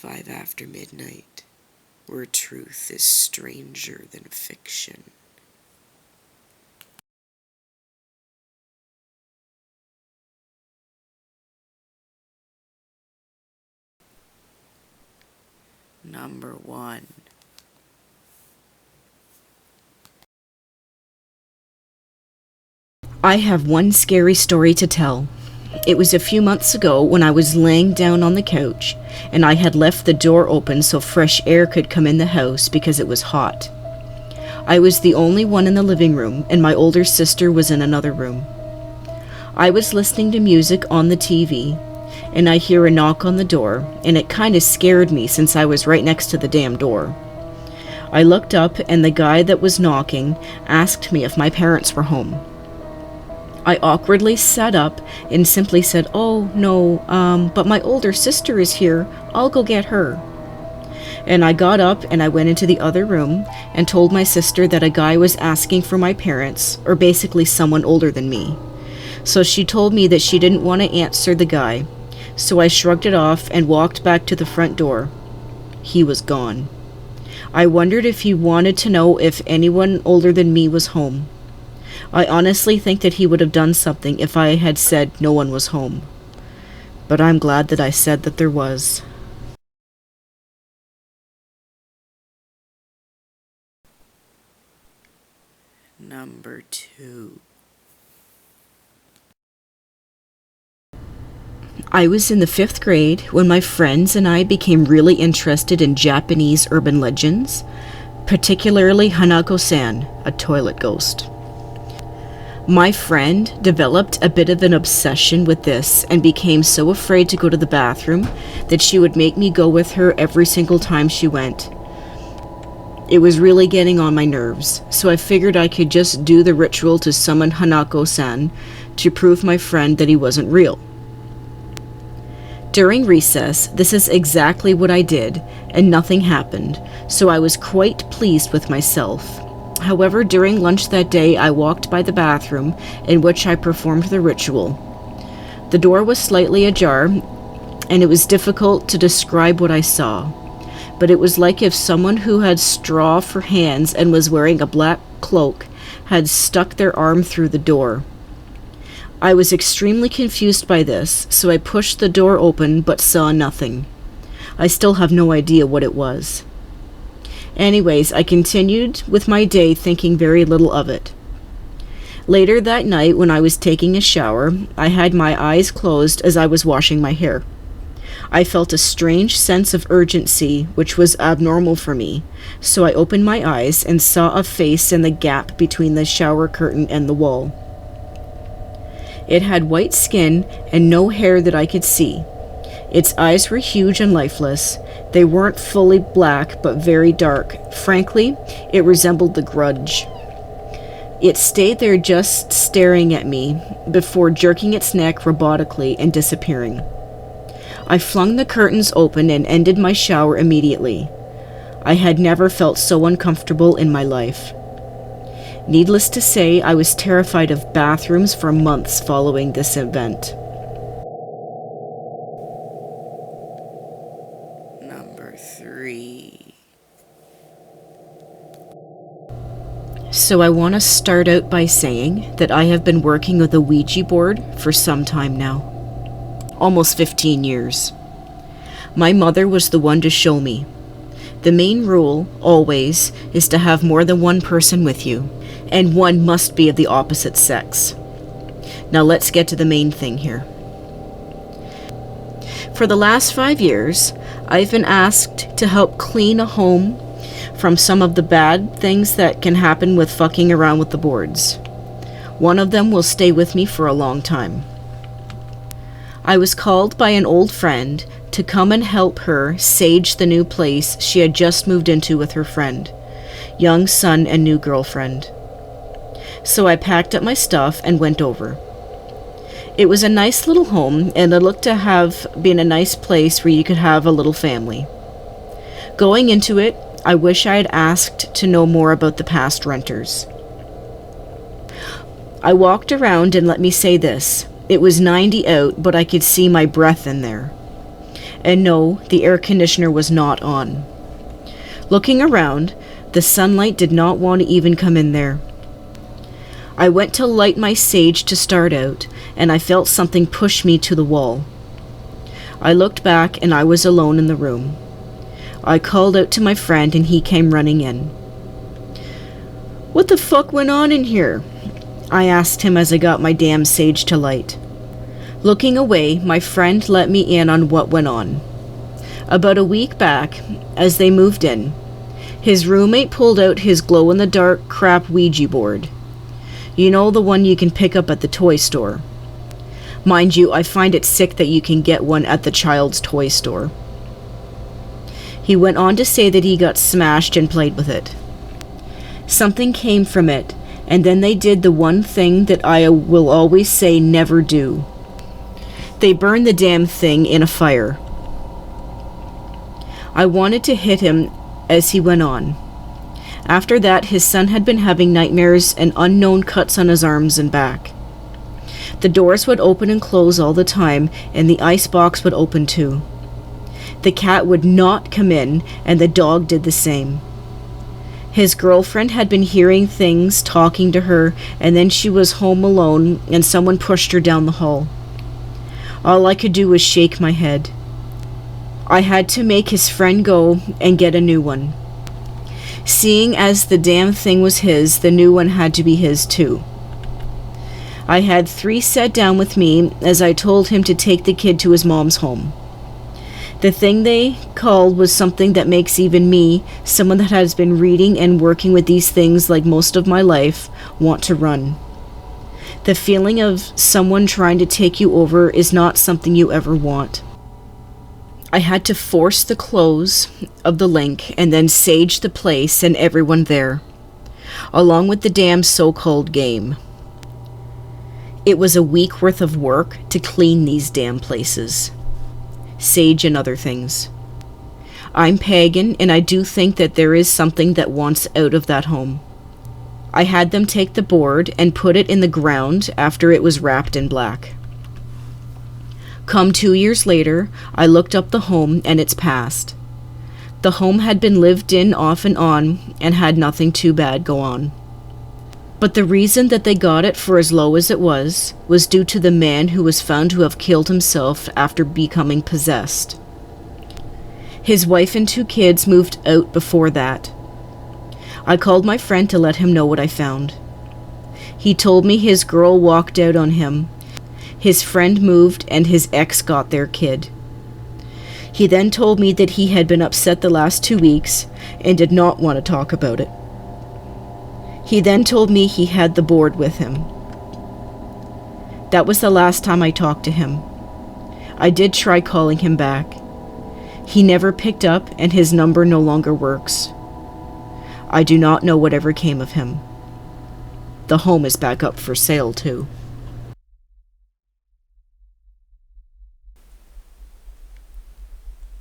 5 after midnight, where truth is stranger than fiction. Number 1. I have one scary story to tell. It was a few months ago when I was laying down on the couch, and I had left the door open so fresh air could come in the house because it was hot. I was the only one in the living room, and my older sister was in another room. I was listening to music on the TV, and I hear a knock on the door, and it kind of scared me since I was right next to the damn door. I looked up, and the guy that was knocking asked me if my parents were home. I awkwardly sat up and simply said, "Oh, no, but my older sister is here. I'll go get her." And I got up and I went into the other room and told my sister that a guy was asking for my parents, or basically someone older than me. So she told me that she didn't want to answer the guy, so I shrugged it off and walked back to the front door. He was gone. I wondered if he wanted to know if anyone older than me was home. I honestly think that he would have done something if I had said no one was home. But I'm glad that I said that there was. Number 2. I was in the 5th grade when my friends and I became really interested in Japanese urban legends, particularly hanako-san, a toilet ghost. My friend developed a bit of an obsession with this and became so afraid to go to the bathroom that she would make me go with her every single time she went. It was really getting on my nerves, so I figured I could just do the ritual to summon Hanako-san to prove my friend that he wasn't real. During recess, this is exactly what I did, and nothing happened, so I was quite pleased with myself. However, during lunch that day, I walked by the bathroom in which I performed the ritual. The door was slightly ajar, and it was difficult to describe what I saw, but it was like if someone who had straw for hands and was wearing a black cloak had stuck their arm through the door. I was extremely confused by this, so I pushed the door open but saw nothing. I still have no idea what it was. Anyways, I continued with my day thinking very little of it. Later that night, when I was taking a shower, I had my eyes closed as I was washing my hair. I felt a strange sense of urgency, which was abnormal for me, so I opened my eyes and saw a face in the gap between the shower curtain and the wall. It had white skin and no hair that I could see. Its eyes were huge and lifeless. They weren't fully black, but very dark. Frankly, it resembled the Grudge. It stayed there just staring at me before jerking its neck robotically and disappearing. I flung the curtains open and ended my shower immediately. I had never felt so uncomfortable in my life. Needless to say, I was terrified of bathrooms for months following this event. Number 3. So I want to start out by saying that I have been working with a Ouija board for some time now. Almost 15 years. My mother was the one to show me. The main rule, always, is to have more than one person with you, and one must be of the opposite sex. Now let's get to the main thing here. For the last 5 years, I've been asked to help clean a home from some of the bad things that can happen with fucking around with the boards. One of them will stay with me for a long time. I was called by an old friend to come and help her sage the new place she had just moved into with her friend, young son and new girlfriend. So I packed up my stuff and went over. It was a nice little home, and it looked to have been a nice place where you could have a little family. Going into it, I wish I had asked to know more about the past renters. I walked around, and let me say this, it was 90 out, but I could see my breath in there. And no, the air conditioner was not on. Looking around, the sunlight did not want to even come in there. I went to light my sage to start out, and I felt something push me to the wall. I looked back, and I was alone in the room. I called out to my friend, and he came running in. "What the fuck went on in here?" I asked him as I got my damn sage to light. Looking away, my friend let me in on what went on. About a week back, as they moved in, his roommate pulled out his glow-in-the-dark crap Ouija board. You know, the one you can pick up at the toy store. Mind you, I find it sick that you can get one at the child's toy store. He went on to say that he got smashed and played with it. Something came from it, and then they did the one thing that I will always say never do. They burned the damn thing in a fire. I wanted to hit him as he went on. After that, his son had been having nightmares and unknown cuts on his arms and back. The doors would open and close all the time, and the icebox would open too. The cat would not come in, and the dog did the same. His girlfriend had been hearing things, talking to her, and then she was home alone, and someone pushed her down the hall. All I could do was shake my head. I had to make his friend go and get a new one. Seeing as the damn thing was his, the new one had to be his too. I had 3 sat down with me as I told him to take the kid to his mom's home. The thing they called was something that makes even me, someone that has been reading and working with these things like most of my life, want to run. The feeling of someone trying to take you over is not something you ever want. I had to force the close of the link and then sage the place and everyone there, along with the damn so-called game. It was a week worth of work to clean these damn places. Sage and other things. I'm pagan, and I do think that there is something that wants out of that home. I had them take the board and put it in the ground after it was wrapped in black. Come 2 years later, I looked up the home and its past. The home had been lived in off and on and had nothing too bad go on. But the reason that they got it for as low as it was due to the man who was found to have killed himself after becoming possessed. His wife and 2 kids moved out before that. I called my friend to let him know what I found. He told me his girl walked out on him. His friend moved and his ex got their kid. He then told me that he had been upset the last 2 weeks and did not want to talk about it. He then told me he had the board with him. That was the last time I talked to him. I did try calling him back. He never picked up, and his number no longer works. I do not know whatever came of him. The home is back up for sale, too.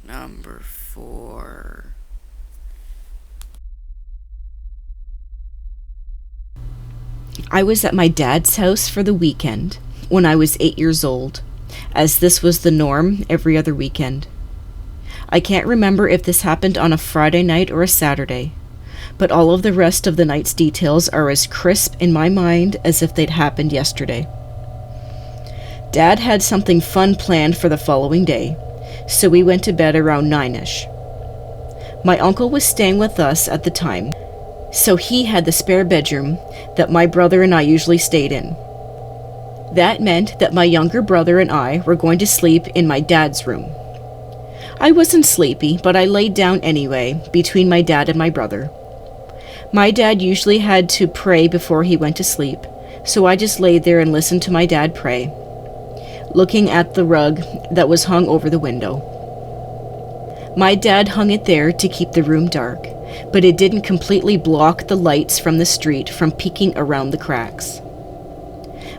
Number 4. I was at my dad's house for the weekend when I was 8 years old, as this was the norm every other weekend. I can't remember if this happened on a Friday night or a Saturday, but all of the rest of the night's details are as crisp in my mind as if they'd happened yesterday. Dad had something fun planned for the following day, so we went to bed around 9-ish. My uncle was staying with us at the time, so he had the spare bedroom that my brother and I usually stayed in. That meant that my younger brother and I were going to sleep in my dad's room. I wasn't sleepy, but I laid down anyway, between my dad and my brother. My dad usually had to pray before he went to sleep, so I just laid there and listened to my dad pray, looking at the rug that was hung over the window. My dad hung it there to keep the room dark, but it didn't completely block the lights from the street from peeking around the cracks.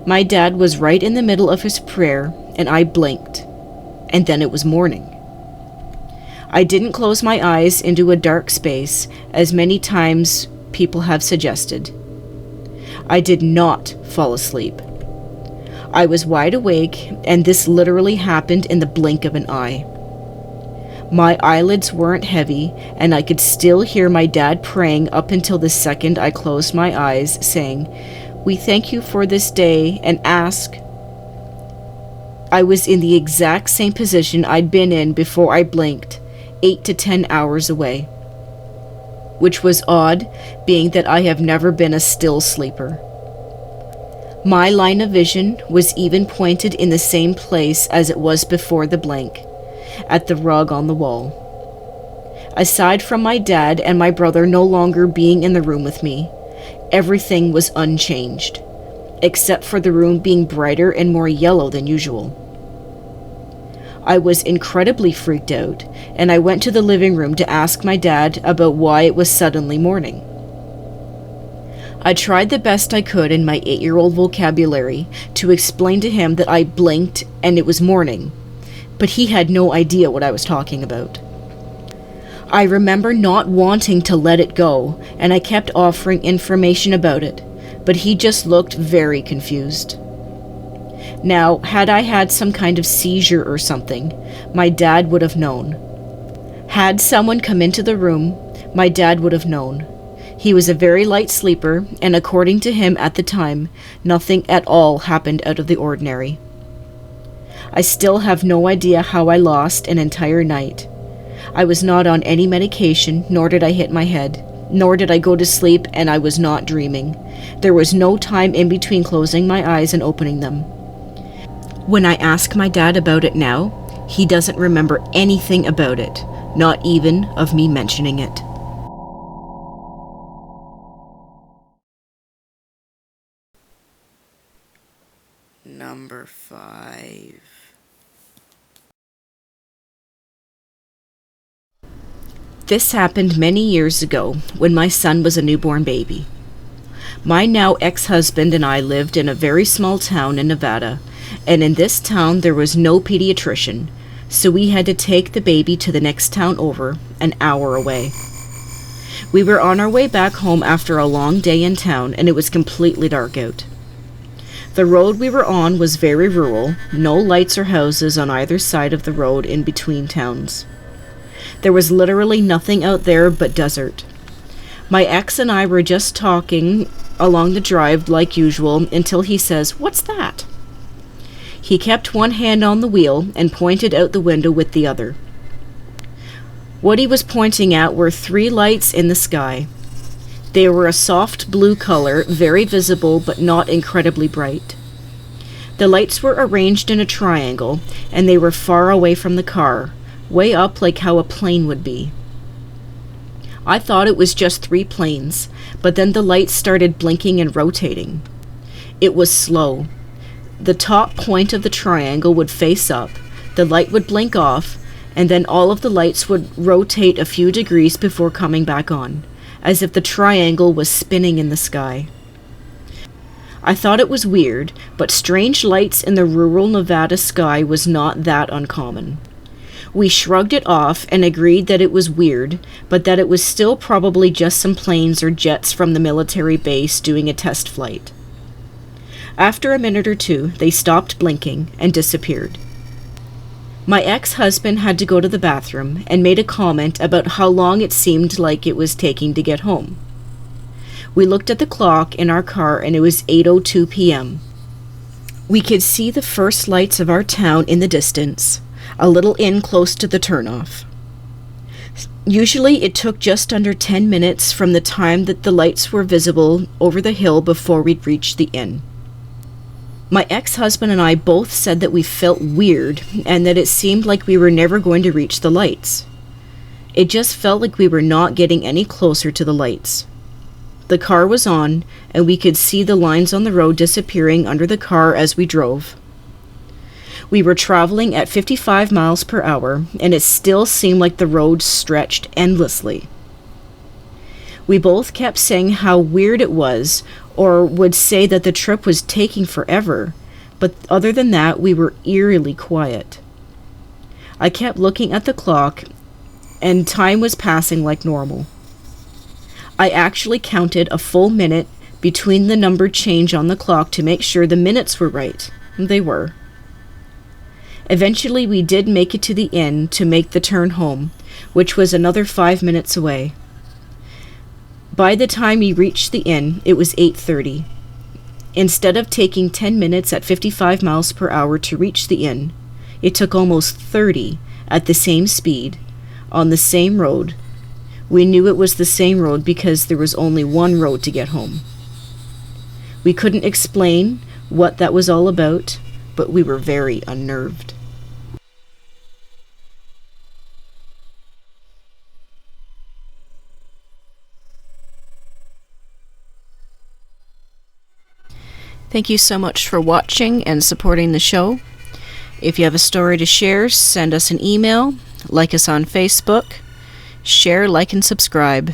My dad was right in the middle of his prayer, and I blinked, and then it was morning. I didn't close my eyes into a dark space, as many times people have suggested. I did not fall asleep. I was wide awake, and this literally happened in the blink of an eye. My eyelids weren't heavy, and I could still hear my dad praying up until the second I closed my eyes, saying, "We thank you for this day and ask." I was in the exact same position I'd been in before I blinked, 8 to 10 hours away. Which was odd, being that I have never been a still sleeper. My line of vision was even pointed in the same place as it was before the blink, at the rug on the wall. Aside from my dad and my brother no longer being in the room with me, everything was unchanged, except for the room being brighter and more yellow than usual. I was incredibly freaked out, and I went to the living room to ask my dad about why it was suddenly morning. I tried the best I could in my 8-year-old vocabulary to explain to him that I blinked and it was morning, but he had no idea what I was talking about. I remember not wanting to let it go, and I kept offering information about it, but he just looked very confused. Now, had I had some kind of seizure or something, my dad would have known. Had someone come into the room, my dad would have known. He was a very light sleeper, and according to him at the time, nothing at all happened out of the ordinary. I still have no idea how I lost an entire night. I was not on any medication, nor did I hit my head, nor did I go to sleep, and I was not dreaming. There was no time in between closing my eyes and opening them. When I ask my dad about it now, he doesn't remember anything about it, not even of me mentioning it. Number 5. This happened many years ago when my son was a newborn baby. My now ex-husband and I lived in a very small town in Nevada, and in this town there was no pediatrician, so we had to take the baby to the next town over, an hour away. We were on our way back home after a long day in town, and it was completely dark out. The road we were on was very rural, no lights or houses on either side of the road in between towns. There was literally nothing out there but desert. My ex and I were just talking along the drive like usual until he says, "What's that?" He kept one hand on the wheel and pointed out the window with the other. What he was pointing at were 3 lights in the sky. They were a soft blue color, very visible but not incredibly bright. The lights were arranged in a triangle, and they were far away from the car, way up like how a plane would be. I thought it was just 3 planes, but then the lights started blinking and rotating. It was slow. The top point of the triangle would face up, the light would blink off, and then all of the lights would rotate a few degrees before coming back on, as if the triangle was spinning in the sky. I thought it was weird, but strange lights in the rural Nevada sky was not that uncommon. We shrugged it off and agreed that it was weird, but that it was still probably just some planes or jets from the military base doing a test flight. After a minute or two, they stopped blinking and disappeared. My ex-husband had to go to the bathroom and made a comment about how long it seemed like it was taking to get home. We looked at the clock in our car and it was 8:02 p.m. We could see the first lights of our town in the distance, a little in close to the turnoff. Usually it took just under 10 minutes from the time that the lights were visible over the hill before we'd reach the inn. My ex-husband and I both said that we felt weird and that it seemed like we were never going to reach the lights. It just felt like we were not getting any closer to the lights. The car was on, and we could see the lines on the road disappearing under the car as we drove. We were traveling at 55 miles per hour, and it still seemed like the road stretched endlessly. We both kept saying how weird it was, or would say that the trip was taking forever, but other than that, we were eerily quiet. I kept looking at the clock, and time was passing like normal. I actually counted a full minute between the number change on the clock to make sure the minutes were right. They were. Eventually, we did make it to the inn to make the turn home, which was another 5 minutes away. By the time we reached the inn, it was 8:30. Instead of taking 10 minutes at 55 miles per hour to reach the inn, it took almost 30 at the same speed, on the same road. We knew it was the same road because there was only one road to get home. We couldn't explain what that was all about, but we were very unnerved. Thank you so much for watching and supporting the show. If you have a story to share, send us an email, like us on Facebook, share, like, and subscribe.